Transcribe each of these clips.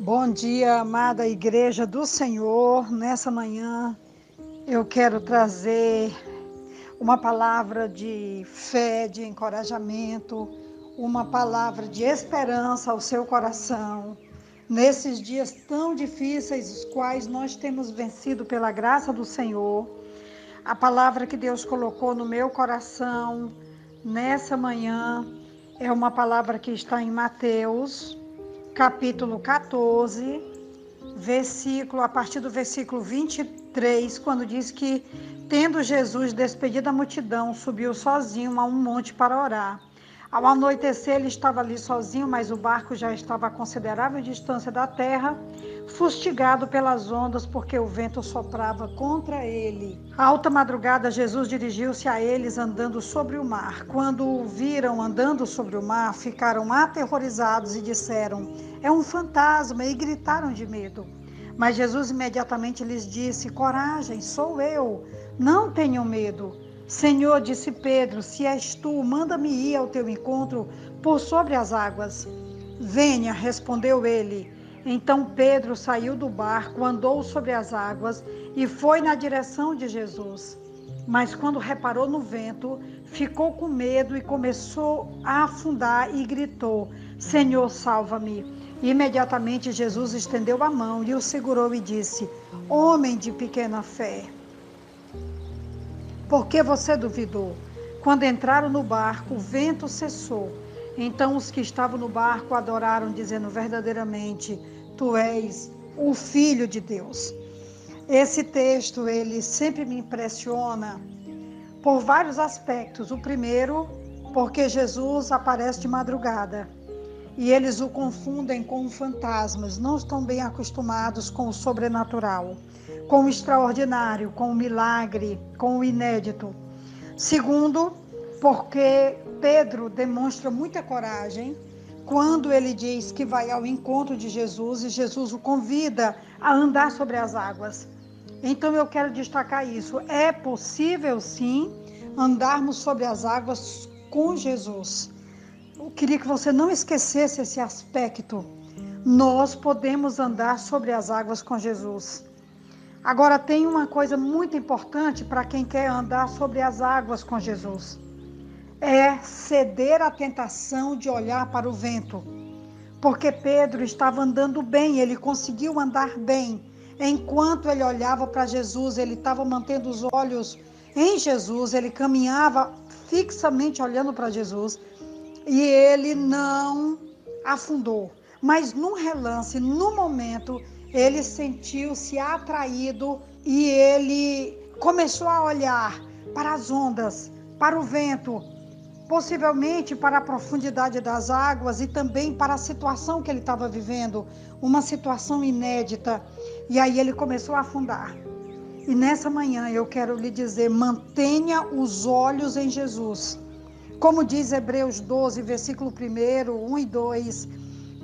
Bom dia, amada Igreja do Senhor. Nessa manhã eu quero trazer uma palavra de fé, de encorajamento, uma palavra de esperança ao seu coração. Nesses dias tão difíceis, os quais nós temos vencido pela graça do Senhor, a palavra que Deus colocou no meu coração nessa manhã é uma palavra que está em Mateus, capítulo 14, a partir do versículo 23, quando diz que, tendo Jesus despedido a multidão, subiu sozinho a um monte para orar. Ao anoitecer, ele estava ali sozinho, mas o barco já estava a considerável distância da terra, fustigado pelas ondas, porque o vento soprava contra ele. À alta madrugada, Jesus dirigiu-se a eles andando sobre o mar. Quando o viram andando sobre o mar, ficaram aterrorizados e disseram: "É um fantasma", e gritaram de medo. Mas Jesus imediatamente lhes disse: "Coragem, sou eu, não tenham medo." "Senhor", disse Pedro, "se és tu, manda-me ir ao teu encontro por sobre as águas." "Venha", respondeu ele. Então Pedro saiu do barco, andou sobre as águas e foi na direção de Jesus. Mas quando reparou no vento, ficou com medo e começou a afundar e gritou: "Senhor, salva-me." Imediatamente Jesus estendeu a mão e o segurou e disse: "Homem de pequena fé, por que você duvidou?" Quando entraram no barco, o vento cessou. Então os que estavam no barco adoraram, dizendo: "Verdadeiramente, tu és o Filho de Deus." Esse texto, ele sempre me impressiona por vários aspectos. O primeiro, porque Jesus aparece de madrugada e eles o confundem com fantasmas, não estão bem acostumados com o sobrenatural, com o extraordinário, com o milagre, com o inédito. Segundo, porque Pedro demonstra muita coragem quando ele diz que vai ao encontro de Jesus e Jesus o convida a andar sobre as águas. Então eu quero destacar isso. É possível, sim, andarmos sobre as águas com Jesus. Eu queria que você não esquecesse esse aspecto. Nós podemos andar sobre as águas com Jesus. Agora, tem uma coisa muito importante para quem quer andar sobre as águas com Jesus. É ceder à tentação de olhar para o vento. Porque Pedro estava andando bem, ele conseguiu andar bem. Enquanto ele olhava para Jesus, ele estava mantendo os olhos em Jesus, ele caminhava fixamente olhando para Jesus e ele não afundou. Mas num relance, no momento, ele sentiu-se atraído e ele começou a olhar para as ondas, para o vento, possivelmente para a profundidade das águas e também para a situação que ele estava vivendo, uma situação inédita. E aí ele começou a afundar. E nessa manhã eu quero lhe dizer: mantenha os olhos em Jesus. Como diz Hebreus 12, versículo 1, 1 e 2,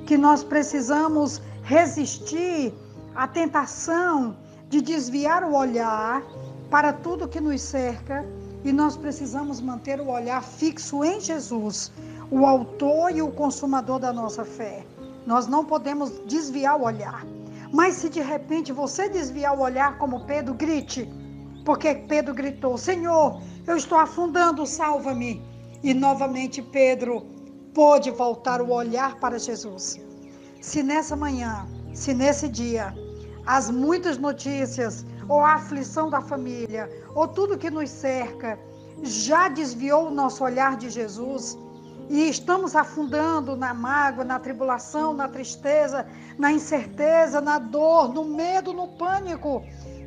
que nós precisamos resistir à tentação de desviar o olhar para tudo que nos cerca e nós precisamos manter o olhar fixo em Jesus, o autor e o consumador da nossa fé. Nós não podemos desviar o olhar. Mas se de repente você desviar o olhar como Pedro, grite, porque Pedro gritou: "Senhor, eu estou afundando, salva-me." E novamente Pedro pôde voltar o olhar para Jesus. Se nessa manhã, se nesse dia, as muitas notícias, ou a aflição da família, ou tudo que nos cerca, já desviou o nosso olhar de Jesus, e estamos afundando na mágoa, na tribulação, na tristeza, na incerteza, na dor, no medo, no pânico,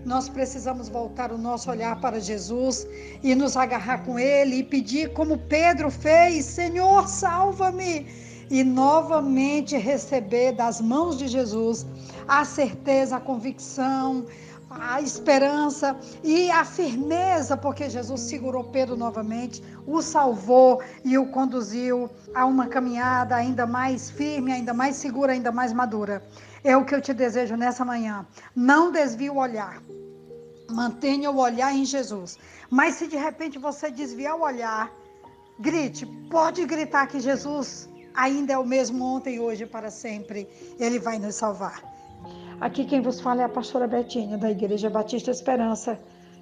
nós precisamos voltar o nosso olhar para Jesus e nos agarrar com Ele e pedir como Pedro fez: "Senhor, salva-me." E novamente receber das mãos de Jesus a certeza, a convicção, a esperança e a firmeza, porque Jesus segurou Pedro novamente, o salvou e o conduziu a uma caminhada ainda mais firme, ainda mais segura, ainda mais madura. É o que eu te desejo nessa manhã. Não desvie o olhar. Mantenha o olhar em Jesus. Mas se de repente você desviar o olhar, grite, pode gritar que Jesus ainda é o mesmo ontem, hoje e para sempre. Ele vai nos salvar. Aqui quem vos fala é a pastora Betinha, da Igreja Batista Esperança.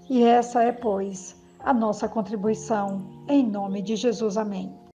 E essa é, pois, a nossa contribuição. Em nome de Jesus, amém.